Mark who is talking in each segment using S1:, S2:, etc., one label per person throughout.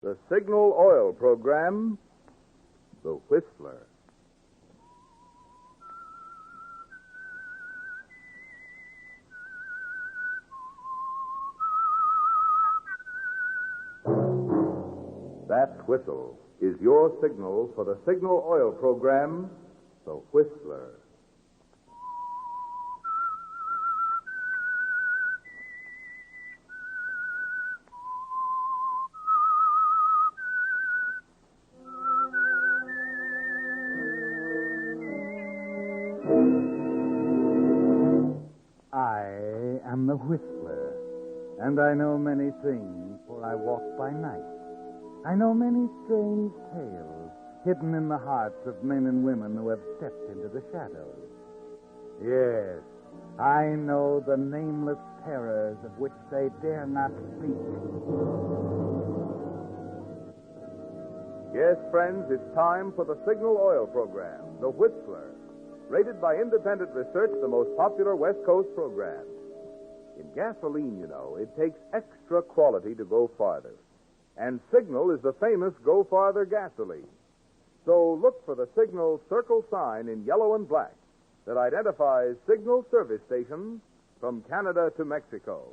S1: The Signal Oil program, The Whistler. That whistle is your signal for the Signal Oil program, The Whistler.
S2: I am the Whistler, and I know many things, for I walk by night. I know many strange tales hidden in the hearts of men and women who have stepped into the shadows. Yes, I know the nameless terrors of which they dare not speak.
S1: Yes, friends, it's time for the Signal Oil program, The Whistler. Rated by independent research, the most popular West Coast program. In gasoline, you know, it takes extra quality to go farther. And Signal is the famous Go Farther gasoline. So look for the Signal circle sign in yellow and black that identifies Signal service stations from Canada to Mexico.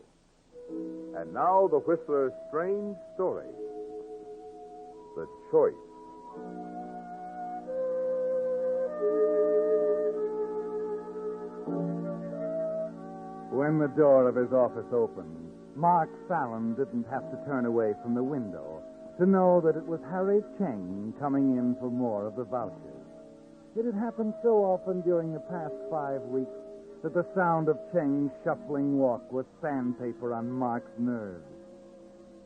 S1: And now the Whistler's strange story. The Choice.
S2: When the door of his office opened, Mark Fallon didn't have to turn away from the window to know that it was Harry Cheng coming in for more of the vouchers. It had happened so often during the past 5 weeks that the sound of Cheng's shuffling walk was sandpaper on Mark's nerves.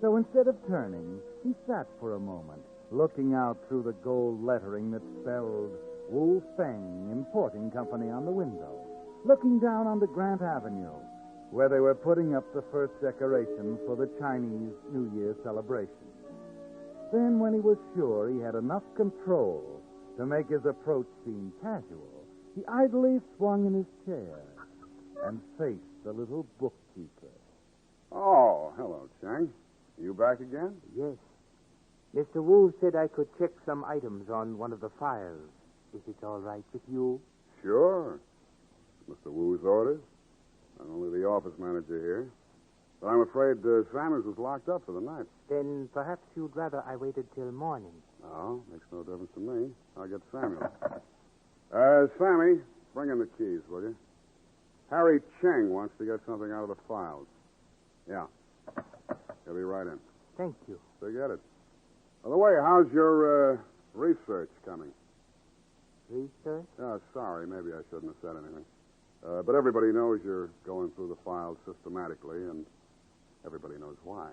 S2: So instead of turning, he sat for a moment, looking out through the gold lettering that spelled Wu Feng Importing Company on the window, looking down onto Grant Avenue, where they were putting up the first decorations for the Chinese New Year celebration. Then, when he was sure he had enough control to make his approach seem casual, he idly swung in his chair and faced the little bookkeeper.
S3: Oh, hello, Chang. You back again?
S4: Yes. Mr. Wu said I could check some items on one of the files. Is it all right with you?
S3: Sure. Mr. Wu's orders. I'm only the office manager here. But I'm afraid Sammons is locked up for the night.
S4: Then perhaps you'd rather I waited till morning.
S3: No, makes no difference to me. I'll get Samuel. Sammy, bring in the keys, will you? Harry Cheng wants to get something out of the files. Yeah. He'll be right in.
S4: Thank you.
S3: Forget it. By the way, how's your research coming?
S4: Research?
S3: Oh, sorry. Maybe I shouldn't have said anything. But everybody knows you're going through the files systematically, and everybody knows why.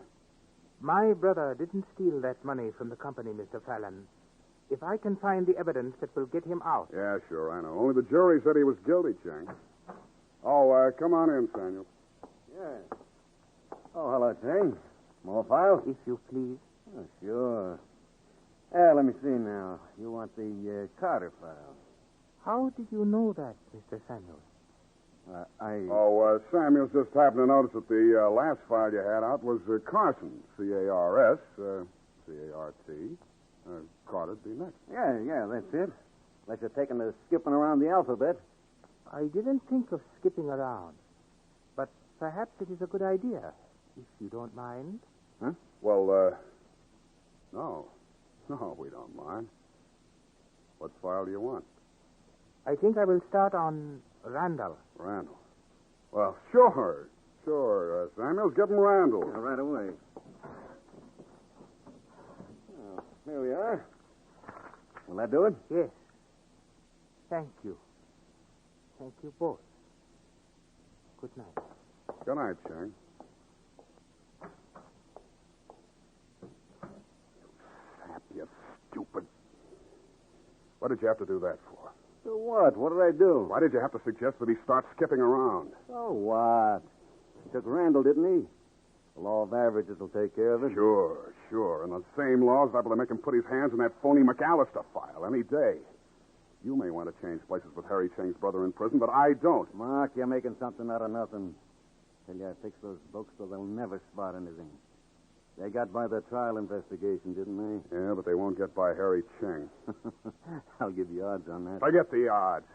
S4: My brother didn't steal that money from the company, Mr. Fallon. If I can find the evidence that will get him out.
S3: Yeah, sure, I know. Only the jury said he was guilty, Cheng. Oh, come on in, Samuel.
S5: Yeah. Oh, hello, Cheng. More files?
S4: If you please.
S5: Oh, sure. Let me see now. You want the Carter file.
S4: How did you know that, Mr. Samuel?
S3: Samuel's just happened to notice that the last file you had out was Carson, C-A-R-S, C-A-R-T. Carter'd be next.
S5: Yeah, that's it. Unless you're taking a skipping around the alphabet.
S4: I didn't think of skipping around. But perhaps it is a good idea, if you don't mind.
S5: Huh?
S3: Well, no. No, we don't mind. What file do you want?
S4: I think I will start on Randall.
S3: Randall. Well, sure. Samuel's getting Randall.
S5: Yeah, right away. Oh, here we are. Will that do it?
S4: Yes. Thank you. Thank you both. Good night.
S3: Good night, Chang. Sap, you stupid. What did you have to do that for?
S5: So what? What did I do?
S3: Why did you have to suggest that he start skipping around?
S5: So what? He took Randall, didn't he? The law of averages will take care of it.
S3: Sure. And the same law's liable to make him put his hands in that phony McAllister file any day. You may want to change places with Harry Cheng's brother in prison, but I don't.
S5: Mark, you're making something out of nothing. Tell you I fixed those books so they'll never spot anything. They got by the trial investigation, didn't they?
S3: Yeah, but they won't get by Harry Cheng.
S5: I'll give you odds on that.
S3: Forget the odds.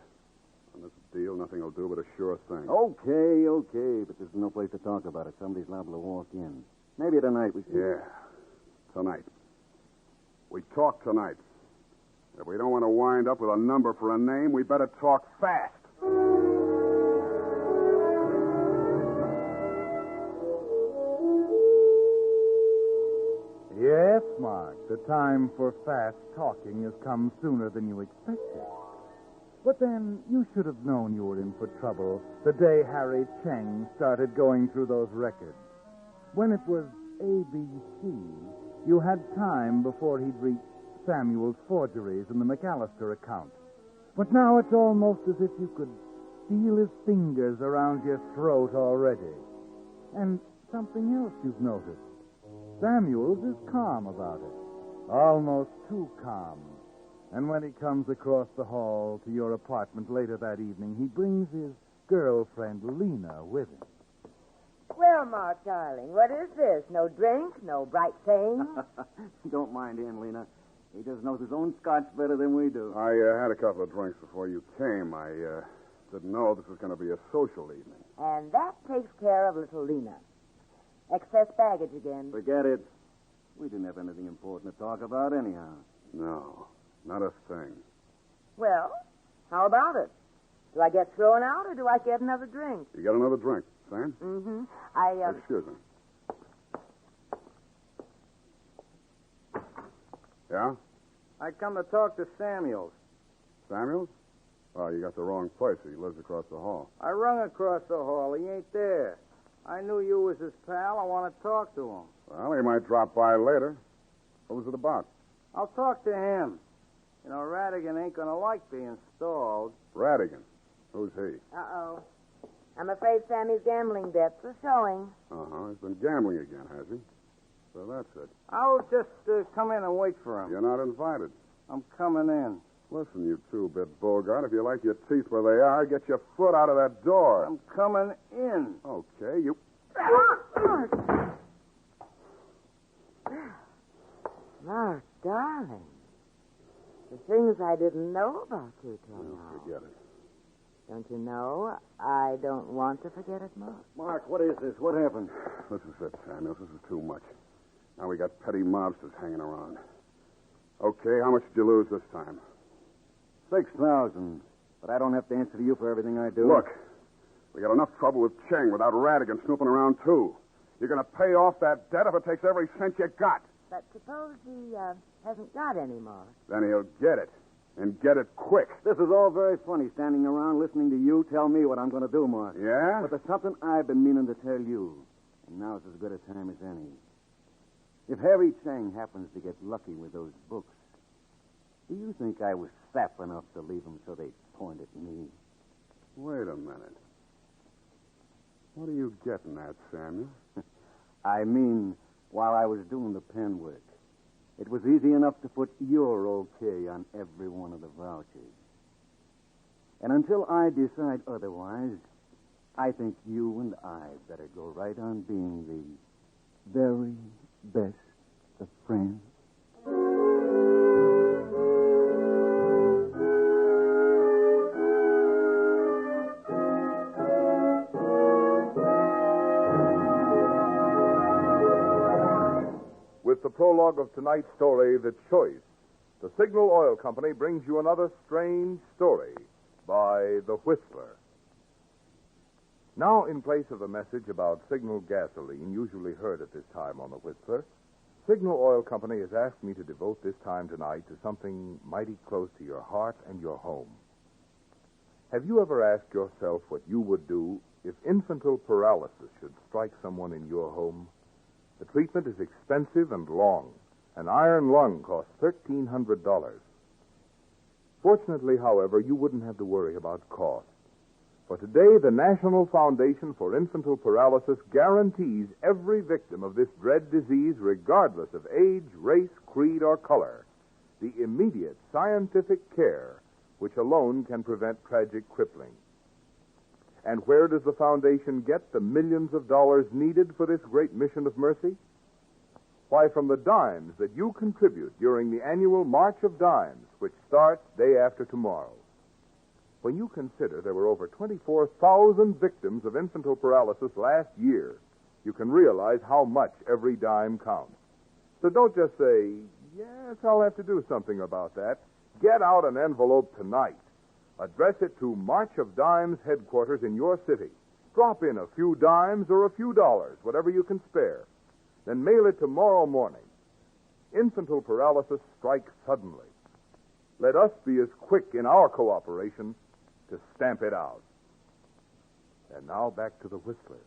S3: On this deal, nothing will do but a sure thing.
S5: Okay, but there's no place to talk about it. Somebody's liable to walk in. Maybe tonight we should...
S3: Yeah, tonight. We talk tonight. If we don't want to wind up with a number for a name, we better talk fast.
S2: Yes, Mark, the time for fast talking has come sooner than you expected. But then you should have known you were in for trouble the day Harry Cheng started going through those records. When it was ABC, you had time before he'd reached Samuel's forgeries and the McAllister account. But now it's almost as if you could feel his fingers around your throat already. And something else you've noticed. Samuel's is calm about it. Almost too calm. And when he comes across the hall to your apartment later that evening, he brings his girlfriend, Lena, with him.
S6: Well, Mark, darling, what is this? No drink, no bright thing?
S5: Don't mind him, Lena. He just knows his own scotch better than we do.
S3: I had a couple of drinks before you came. I didn't know this was going to be a social evening.
S6: And that takes care of little Lena. Excess baggage again.
S5: Forget it. We didn't have anything important to talk about anyhow.
S3: No, not a thing.
S6: Well, how about it? Do I get thrown out or do I get another drink?
S3: You got another drink, Sam?
S6: Mm-hmm.
S3: Excuse me. Yeah?
S5: I come to talk to Samuels.
S3: Samuels? Oh, you got the wrong place. He lives across the hall.
S5: I rung across the hall. He ain't there. I knew you was his pal. I want to talk to him.
S3: Well, he might drop by later. What was it about?
S5: I'll talk to him. You know, Radigan ain't going to like being stalled.
S3: Radigan. Who's he?
S6: Uh-oh. I'm afraid Sammy's gambling debts are showing.
S3: Uh-huh. He's been gambling again, has he? So that's it.
S5: I'll just come in and wait for him.
S3: You're not invited.
S5: I'm coming in.
S3: Listen, you two-bit Bogart, if you like your teeth where they are, get your foot out of that door.
S5: I'm coming in.
S3: Okay, you...
S6: Mark, darling. The things I didn't know about you till
S3: Oh,
S6: now.
S3: forget it.
S6: Don't you know? I don't want to forget it, Mark.
S5: Mark, what is this? What happened?
S3: This is it, Samuels. This is too much. Now we got petty mobsters hanging around. Okay, how much did you lose this time?
S5: 6,000. But I don't have to answer to you for everything I do.
S3: Look, we got enough trouble with Cheng without Radigan snooping around, too. You're going to pay off that debt if it takes every cent you got.
S6: But suppose he hasn't got any more.
S3: Then he'll get it, and get it quick.
S5: This is all very funny, standing around listening to you tell me what I'm going to do, Mark.
S3: Yeah?
S5: But there's something I've been meaning to tell you. And now's as good a time as any. If Harry Cheng happens to get lucky with those books, do you think I was sap enough to leave them so they'd point at me?
S3: Wait a minute. What are you getting at, Samuel?
S5: I mean, while I was doing the pen work, it was easy enough to put your okay on every one of the vouchers. And until I decide otherwise, I think you and I better go right on being the very best of friends.
S1: With the prologue of tonight's story, The Choice, the Signal Oil Company brings you another strange story by The Whistler. Now, in place of the message about Signal gasoline usually heard at this time on The Whistler, Signal Oil Company has asked me to devote this time tonight to something mighty close to your heart and your home. Have you ever asked yourself what you would do if infantile paralysis should strike someone in your home? The treatment is expensive and long. An iron lung costs $1,300. Fortunately, however, you wouldn't have to worry about cost. For today, the National Foundation for Infantile Paralysis guarantees every victim of this dread disease, regardless of age, race, creed, or color, the immediate scientific care which alone can prevent tragic crippling. And where does the foundation get the millions of dollars needed for this great mission of mercy? Why, from the dimes that you contribute during the annual March of Dimes, which starts day after tomorrow. When you consider there were over 24,000 victims of infantile paralysis last year, you can realize how much every dime counts. So don't just say, yes, I'll have to do something about that. Get out an envelope tonight. Address it to March of Dimes headquarters in your city. Drop in a few dimes or a few dollars, whatever you can spare. Then mail it tomorrow morning. Infantile paralysis strikes suddenly. Let us be as quick in our cooperation to stamp it out. And now back to the Whistler.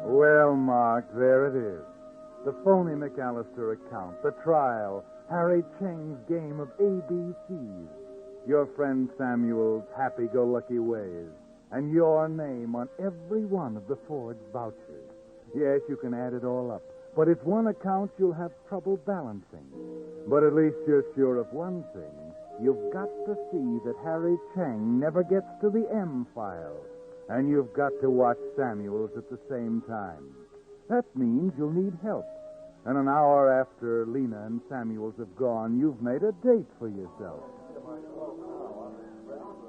S2: Well, Mark, there it is. The phony McAllister account, the trial, Harry Cheng's game of ABCs, your friend Samuel's happy-go-lucky ways, and your name on every one of the forged vouchers. Yes, you can add it all up, but it's one account you'll have trouble balancing. But at least you're sure of one thing. You've got to see that Harry Cheng never gets to the M file. And you've got to watch Samuels at the same time. That means you'll need help. And an hour after Lena and Samuels have gone, you've made a date for yourself.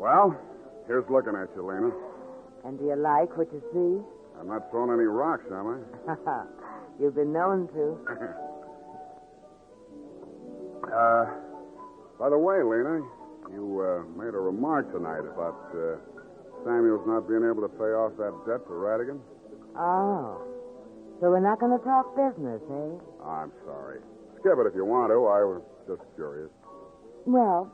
S3: Well, here's looking at you, Lena.
S6: And do you like what you see?
S3: I'm not throwing any rocks, am I?
S6: You've been known to.
S3: By the way, Lena, you made a remark tonight about Samuel's not being able to pay off that debt to Radigan.
S6: Oh. So we're not going to talk business, eh?
S3: I'm sorry. Skip it if you want to. I was just curious.
S6: Well,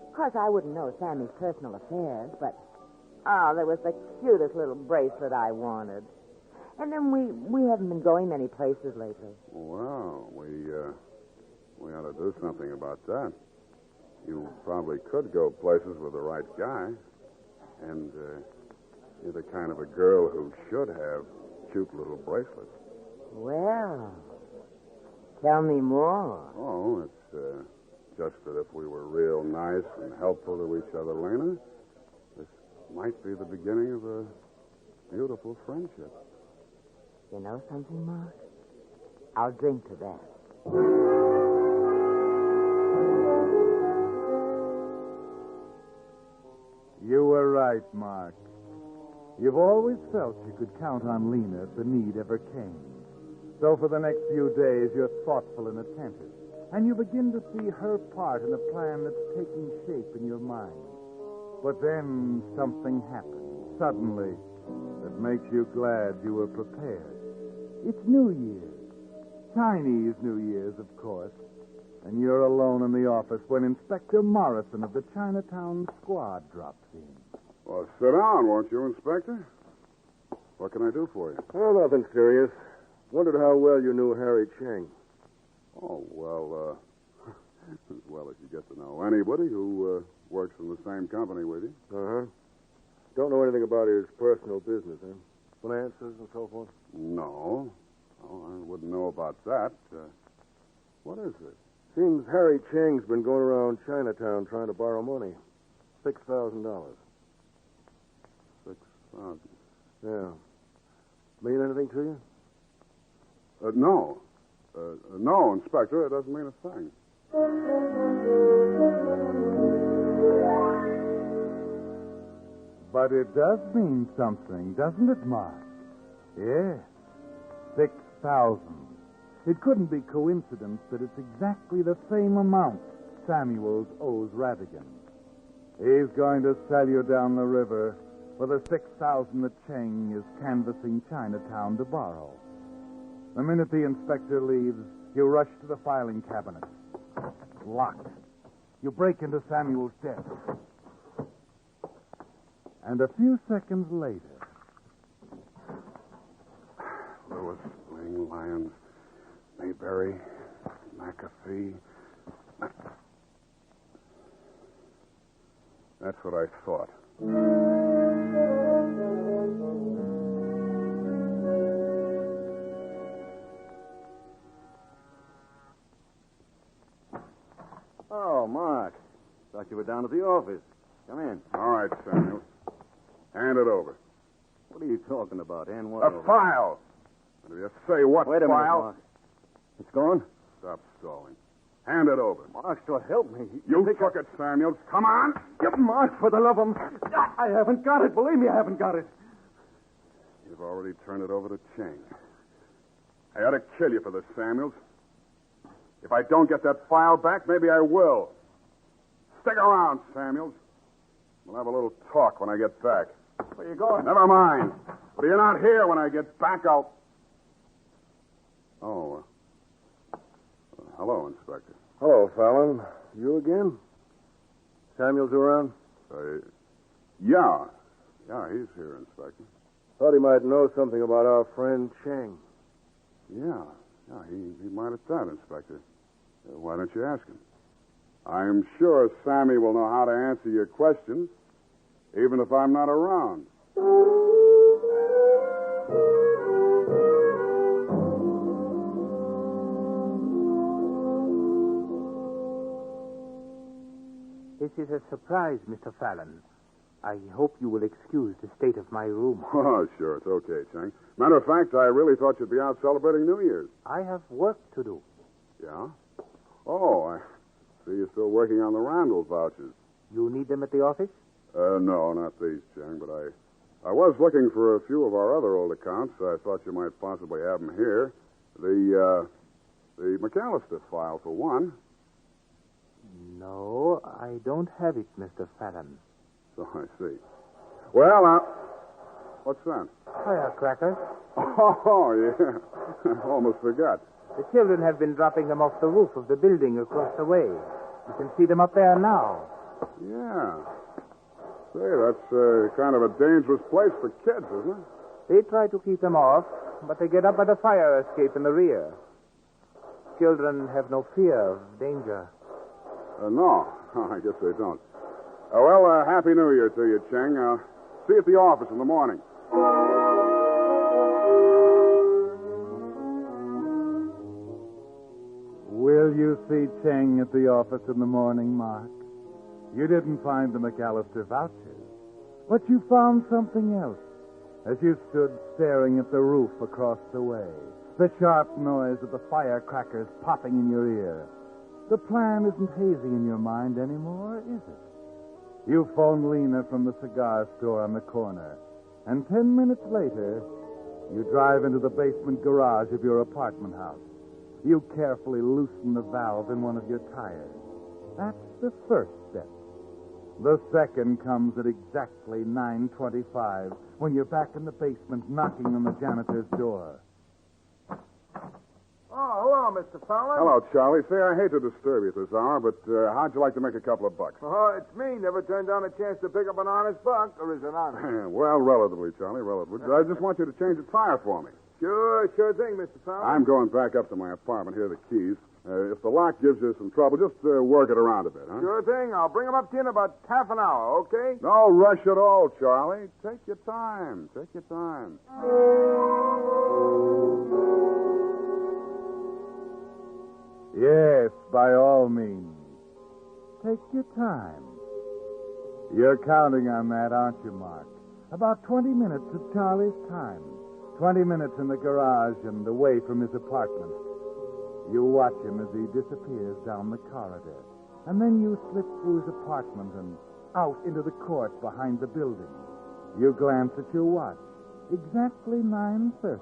S6: of course, I wouldn't know Sammy's personal affairs, but, there was the cutest little bracelet I wanted. And then we haven't been going many places lately.
S3: Well, we ought to do something about that. You probably could go places with the right guy. And you're the kind of a girl who should have cute little bracelets.
S6: Well, tell me more.
S3: Oh, it's just that if we were real nice and helpful to each other, Lena, this might be the beginning of a beautiful friendship.
S6: You know something, Mark? I'll drink to that.
S2: You were right, Mark. You've always felt you could count on Lena if the need ever came. So for the next few days, you're thoughtful and attentive, and you begin to see her part in a plan that's taking shape in your mind. But then something happens, suddenly, that makes you glad you were prepared. It's New Year's. Chinese New Year's, of course. And you're alone in the office when Inspector Morrison of the Chinatown Squad drops in.
S3: Well, sit down, won't you, Inspector? What can I do for you?
S7: Oh, nothing serious. Wondered how well you knew Harry Cheng.
S3: Oh, well, as well as you get to know anybody who works in the same company with you.
S7: Uh-huh. Don't know anything about his personal business, huh? Finances and so forth?
S3: No. Oh, I wouldn't know about that. What is it?
S7: Seems Harry Cheng's been going around Chinatown trying to borrow money. $6,000.
S3: 6,000.
S7: Yeah. Mean anything to you?
S3: No. No, Inspector. It doesn't mean a thing.
S2: But it does mean something, doesn't it, Mark? Yes. 6,000. It couldn't be coincidence that it's exactly the same amount Samuels owes Radigan. He's going to sell you down the river for the 6,000 that Cheng is canvassing Chinatown to borrow. The minute the inspector leaves, you rush to the filing cabinet. It's locked. You break into Samuel's desk. And a few seconds later...
S3: Lewis, Ling, Lyons, Mayberry, McAfee. That's what I thought.
S5: Oh, Mark. Thought you were down at the office. Come in.
S3: All right, Samuels. Hand it over.
S5: What are you talking about? And what?
S3: A file. What do you say? What
S5: Wait a minute,
S3: file?
S5: Mark. It's gone?
S3: Stop stalling. Hand it over.
S5: Mark, so help me.
S3: You took it, Samuels. Come on.
S5: Mark, for the love of... I haven't got it. Believe me, I haven't got it.
S3: You've already turned it over to Chang. I ought to kill you for this, Samuels. If I don't get that file back, maybe I will. Stick around, Samuels. We'll have a little talk when I get back.
S5: Where you going?
S3: Never mind. But you're not here when I get back, I'll... Oh, hello, Inspector.
S7: Hello, Fallon. You again? Samuel's around?
S3: Yeah. Yeah, he's here, Inspector.
S7: Thought he might know something about our friend Chang.
S3: Yeah, he might have done, Inspector. Why don't you ask him? I'm sure Sammy will know how to answer your questions, even if I'm not around.
S4: This is a surprise, Mr. Fallon. I hope you will excuse the state of my room.
S3: Oh, sure, it's okay, Chang. Matter of fact, I really thought you'd be out celebrating New Year's.
S4: I have work to do.
S3: Yeah? Oh, I see you're still working on the Randall vouchers.
S4: You need them at the office?
S3: No, not these, Chang, but I was looking for a few of our other old accounts. I thought you might possibly have them here. The McAllister file, for one.
S4: No, I don't have it, Mr. Fallon.
S3: So I see. Well, what's that?
S4: Firecrackers.
S3: Oh, yeah. Almost forgot.
S4: The children have been dropping them off the roof of the building across the way. You can see them up there now.
S3: Yeah. Say, that's kind of a dangerous place for kids, isn't it?
S4: They try to keep them off, but they get up by the fire escape in the rear. Children have no fear of danger.
S3: No, I guess they don't. Well, Happy New Year to you, Cheng. See you at the office in the morning.
S2: Will you see Cheng at the office in the morning, Mark? You didn't find the McAllister vouchers, but you found something else as you stood staring at the roof across the way, the sharp noise of the firecrackers popping in your ear. The plan isn't hazy in your mind anymore, is it? You phone Lena from the cigar store on the corner, and 10 minutes later, you drive into the basement garage of your apartment house. You carefully loosen the valve in one of your tires. That's the first step. The second comes at exactly 9:25, when you're back in the basement knocking on the janitor's door.
S7: Oh, hello, Mr. Fallon.
S3: Hello, Charlie. Say, I hate to disturb you at this hour, but how'd you like to make a couple of bucks?
S7: Oh, it's me. Never turned down a chance to pick up an honest buck, or is it honest?
S3: Well, relatively, Charlie, relatively. I just want you to change a tire for me.
S7: Sure thing, Mr. Fallon.
S3: I'm going back up to my apartment. Here are the keys. If the lock gives you some trouble, just work it around a bit, huh?
S7: Sure thing. I'll bring them up to you in about half an hour, okay?
S3: No rush at all, Charlie. Take your time. Take your time.
S2: Yes, by all means. Take your time. You're counting on that, aren't you, Mark? About 20 minutes of Charlie's time. 20 minutes in the garage and away from his apartment. You watch him as he disappears down the corridor. And then you slip through his apartment and out into the court behind the building. You glance at your watch. Exactly 9:30.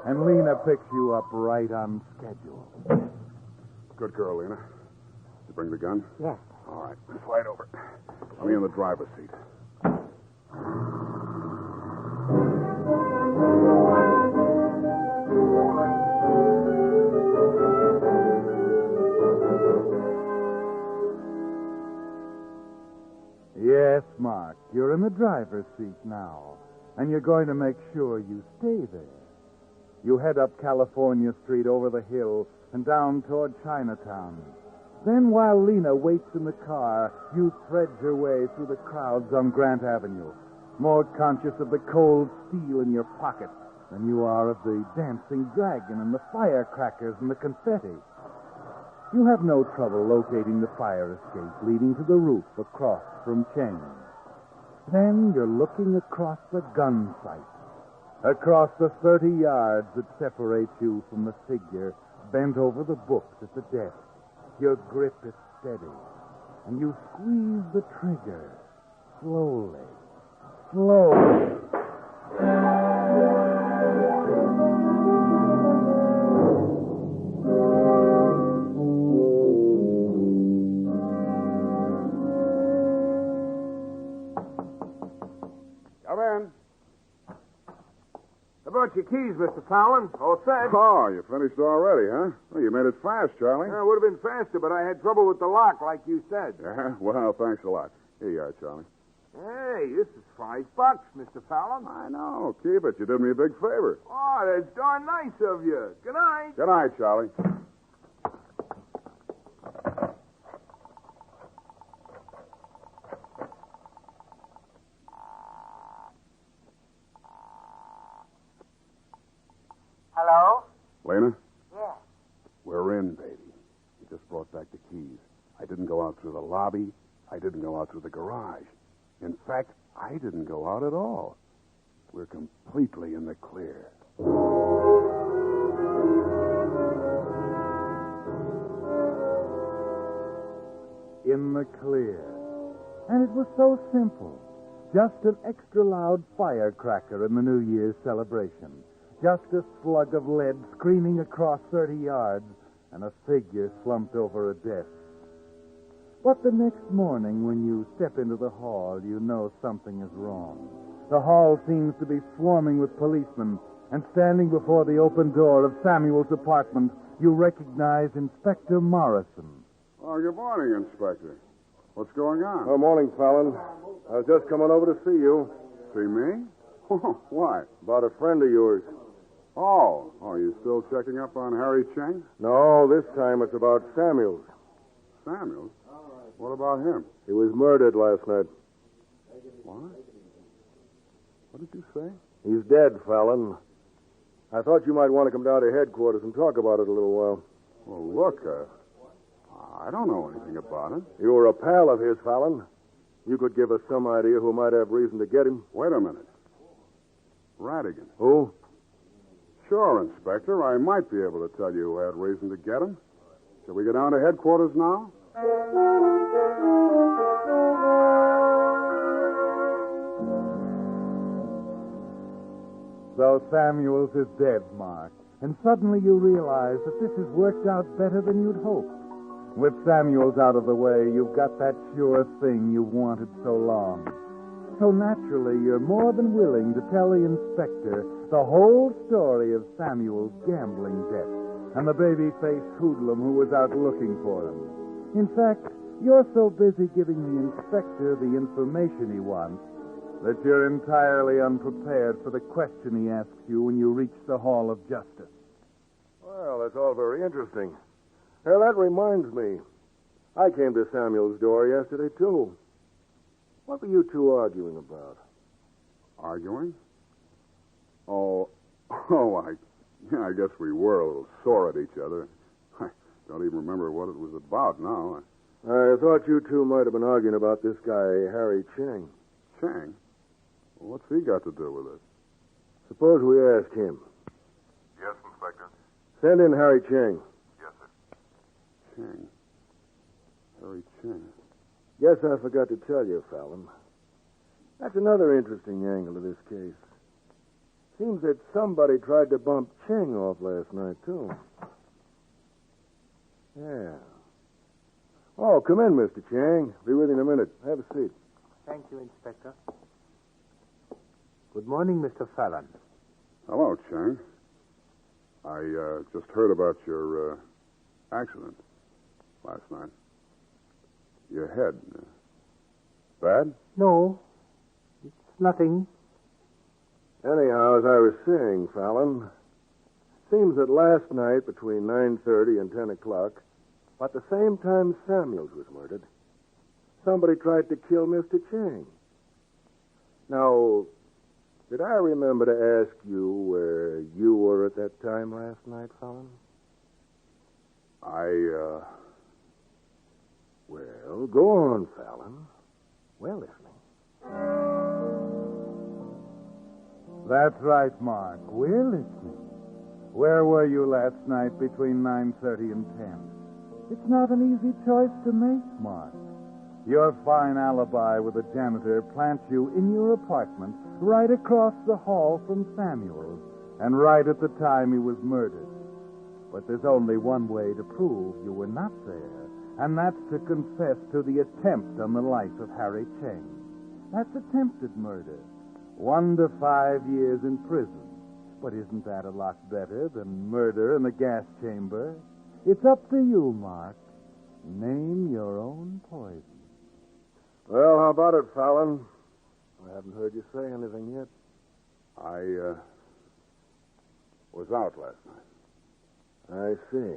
S2: And Lena picks you up right on schedule.
S3: Good girl, Lena. You bring the gun?
S6: Yes.
S3: All right. Slide over. I'll be in the driver's seat.
S2: Yes, Mark, you're in the driver's seat now, and you're going to make sure you stay there. You head up California Street over the hill and down toward Chinatown. Then, while Lena waits in the car, you thread your way through the crowds on Grant Avenue, more conscious of the cold steel in your pocket than you are of the dancing dragon and the firecrackers and the confetti. You have no trouble locating the fire escape leading to the roof across from Cheng. Then you're looking across the gun sight, across the 30 yards that separate you from the figure bent over the books at the desk. Your grip is steady, and you squeeze the trigger slowly, slowly.
S3: Come in.
S4: How about your keys, Mr. Fallon? All set?
S3: Oh, you finished already, huh? Well, you made it fast, Charlie.
S4: Yeah, it would have been faster, but I had trouble with the lock, like you said.
S3: Yeah, well, thanks a lot. Here you are, Charlie.
S4: Hey, this is $5, Mr. Fallon.
S3: I know. Keep it. You did me a big favor.
S4: Oh, that's darn nice of you. Good night.
S3: Good night, Charlie.
S6: Hello?
S3: Lena,
S6: Yeah.
S3: we're in, baby. You just brought back the keys. I didn't go out through the lobby. I didn't go out through the garage. In fact, I didn't go out at all. We're completely in the clear.
S2: In the clear. And it was so simple. Just an extra loud firecracker in the New Year's celebration. Just a slug of lead screaming across 30 yards and a figure slumped over a desk. But the next morning, when you step into the hall, you know something is wrong. The hall seems to be swarming with policemen, and standing before the open door of Samuel's apartment, you recognize Inspector Morrison.
S3: Oh, good morning, Inspector. What's going on?
S7: Oh, morning, Fallon. I was just coming over to see you.
S3: See me? Why?
S7: About a friend of yours.
S3: Oh, you still checking up on Harry Cheng?
S7: No, this time it's about Samuels.
S3: Samuel? What about him?
S7: He was murdered last night.
S3: What? What did you say?
S7: He's dead, Fallon. I thought you might want to come down to headquarters and talk about it a little while.
S3: Well, look, I don't know anything about it.
S7: You were a pal of his, Fallon. You could give us some idea who might have reason to get him.
S3: Wait a minute. Radigan.
S7: Who?
S3: Sure, Inspector. I might be able to tell you who had reason to get him. Shall we go down to headquarters now?
S2: So Samuels is dead, Mark. And suddenly you realize that this has worked out better than you'd hoped. With Samuels out of the way, you've got that sure thing you've wanted so long. So naturally, you're more than willing to tell the inspector the whole story of Samuel's gambling debt and the baby-faced hoodlum who was out looking for him. In fact, you're so busy giving the inspector the information he wants that you're entirely unprepared for the question he asks you when you reach the Hall of Justice.
S7: Well, that's all very interesting. Well, that reminds me. I came to Samuel's door yesterday, too. What were you two arguing about?
S3: Arguing? I guess we were a little sore at each other. I don't even remember what it was about now.
S7: I thought you two might have been arguing about this guy, Harry Cheng.
S3: Cheng? Well, what's he got to do with it?
S7: Suppose we ask him.
S3: Yes, Inspector.
S7: Send in Harry Cheng.
S3: Yes, sir. Cheng. Harry Cheng.
S7: Guess I forgot to tell you, Fallon. That's another interesting angle to this case. Seems that somebody tried to bump Cheng off last night, too. Yeah. Oh, come in, Mr. Cheng. Be with you in a minute. Have a seat.
S4: Thank you, Inspector. Good morning, Mr. Fallon.
S3: Hello, Cheng. I just heard about your accident last night. Your head. Bad?
S4: No, it's nothing.
S7: Anyhow, as I was saying, Fallon, seems that last night between 9:30 and 10 o'clock, at the same time Samuels was murdered, somebody tried to kill Mr. Cheng. Now, did I remember to ask you where you were at that time last night, Fallon? Well, go on, Fallon. We're listening.
S2: That's right, Mark. We're listening. Where were you last night between 9:30 and 10? It's not an easy choice to make, Mark. Your fine alibi with the janitor plants you in your apartment right across the hall from Samuel's and right at the time he was murdered. But there's only one way to prove you were not there, and that's to confess to the attempt on the life of Harry Cheng. That's attempted murder. 1 to 5 years in prison. But isn't that a lot better than murder in the gas chamber? It's up to you, Mark. Name your own poison.
S7: Well, how about it, Fallon? I haven't heard you say anything yet.
S3: I was out last night.
S7: I see.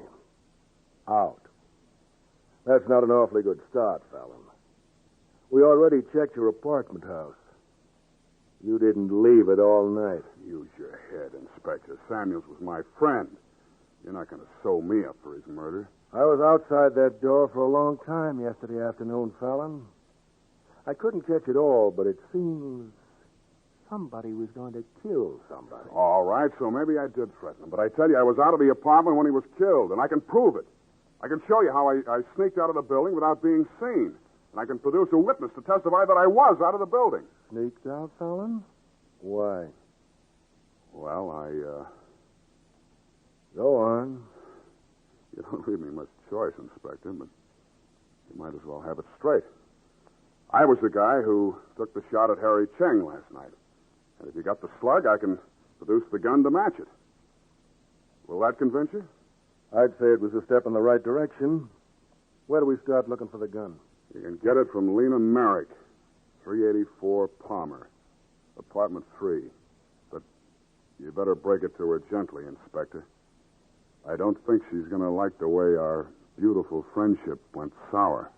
S7: Out. That's not an awfully good start, Fallon. We already checked your apartment house. You didn't leave it all night.
S3: Use your head, Inspector. Samuels was my friend. You're not going to sew me up for his murder.
S7: I was outside that door for a long time yesterday afternoon, Fallon. I couldn't catch it all, but it seems somebody was going to kill somebody.
S3: All right, so maybe I did threaten him. But I tell you, I was out of the apartment when he was killed, and I can prove it. I can show you how I sneaked out of the building without being seen. And I can produce a witness to testify that I was out of the building.
S7: Sneaked out, Fallon? Why?
S3: Well,
S7: Go on.
S3: You don't leave me much choice, Inspector, but you might as well have it straight. I was the guy who took the shot at Harry Cheng last night. And if you got the slug, I can produce the gun to match it. Will that convince you?
S7: I'd say it was a step in the right direction. Where do we start looking for the gun?
S3: You can get it from Lena Merrick, 384 Palmer, apartment 3. But you better break it to her gently, Inspector. I don't think she's going to like the way our beautiful friendship went sour.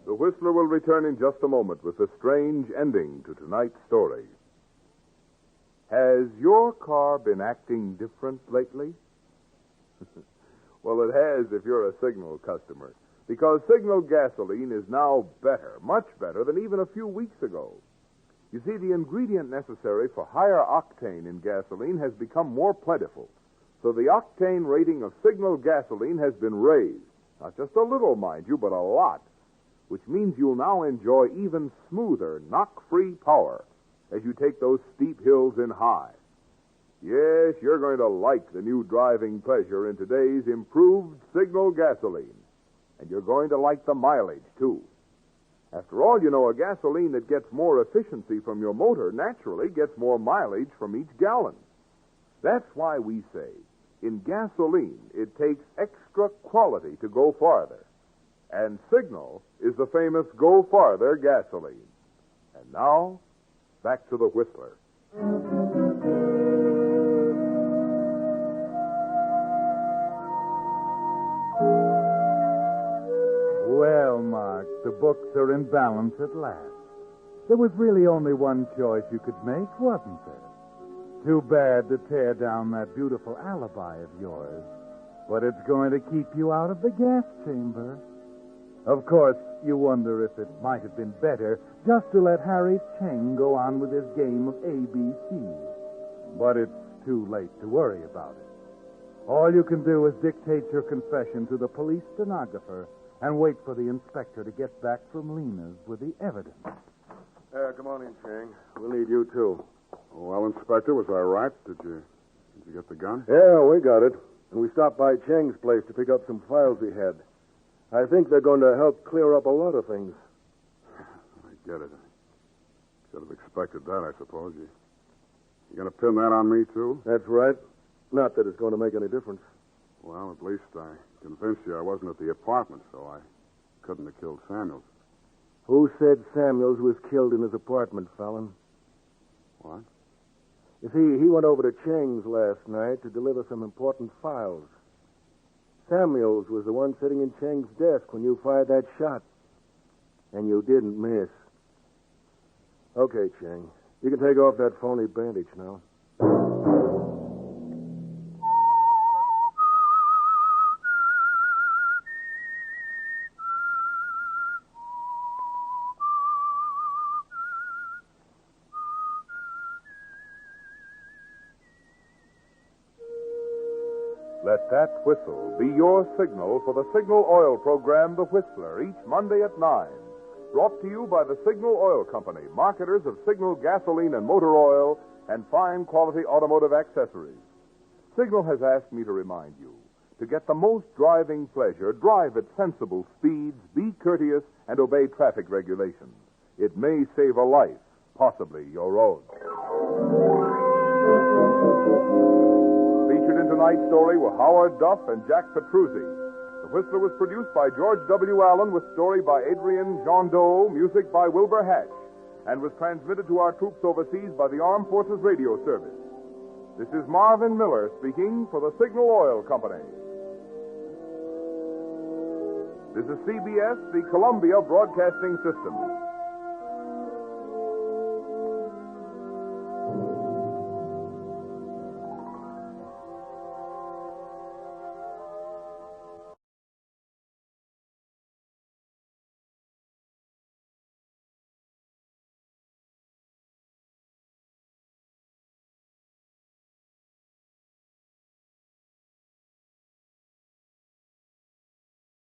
S1: The Whistler will return in just a moment with a strange ending to tonight's story. Has your car been acting different lately? Well, it has if you're a Signal customer, because Signal gasoline is now better, much better than even a few weeks ago. You see, the ingredient necessary for higher octane in gasoline has become more plentiful, so the octane rating of Signal gasoline has been raised. Not just a little, mind you, but a lot, which means you'll now enjoy even smoother, knock-free power as you take those steep hills in high. Yes, you're going to like the new driving pleasure in today's improved Signal gasoline. And you're going to like the mileage, too. After all, you know, a gasoline that gets more efficiency from your motor naturally gets more mileage from each gallon. That's why we say, in gasoline, it takes extra quality to go farther. And Signal is the famous Go Farther gasoline. And now, back to the Whistler.
S2: Well, Mark, the books are in balance at last. There was really only one choice you could make, wasn't there? Too bad to tear down that beautiful alibi of yours. But it's going to keep you out of the gas chamber. Of course, you wonder if it might have been better just to let Harry Cheng go on with his game of ABC. But it's too late to worry about it. All you can do is dictate your confession to the police stenographer and wait for the inspector to get back from Lena's with the evidence.
S7: Come on in, Chang. We'll need you, too.
S3: Well, Inspector, was I right? Did you get the gun?
S7: Yeah, we got it. And we stopped by Chang's place to pick up some files he had. I think they're going to help clear up a lot of things.
S3: I get it. Should have expected that, I suppose. You going to pin that on me, too?
S7: That's right. Not that it's going to make any difference.
S3: Well, at least I convinced you I wasn't at the apartment, so I couldn't have killed Samuels.
S7: Who said Samuels was killed in his apartment, Fallon?
S3: What?
S7: You see, he went over to Chang's last night to deliver some important files. Samuels was the one sitting in Chang's desk when you fired that shot. And you didn't miss. Okay, Chang. You can take off that phony bandage now.
S1: Let that whistle be your signal for the Signal Oil program, The Whistler, each Monday at 9. Brought to you by the Signal Oil Company, marketers of Signal gasoline and motor oil and fine quality automotive accessories. Signal has asked me to remind you, to get the most driving pleasure, drive at sensible speeds, be courteous, and obey traffic regulations. It may save a life, possibly your own. Featured in tonight's story were Howard Duff and Jack Petruzzi. The Whistler was produced by George W. Allen with story by Adrian Jondeau, music by Wilbur Hatch, and was transmitted to our troops overseas by the Armed Forces Radio Service. This is Marvin Miller speaking for the Signal Oil Company. This is CBS, the Columbia Broadcasting System.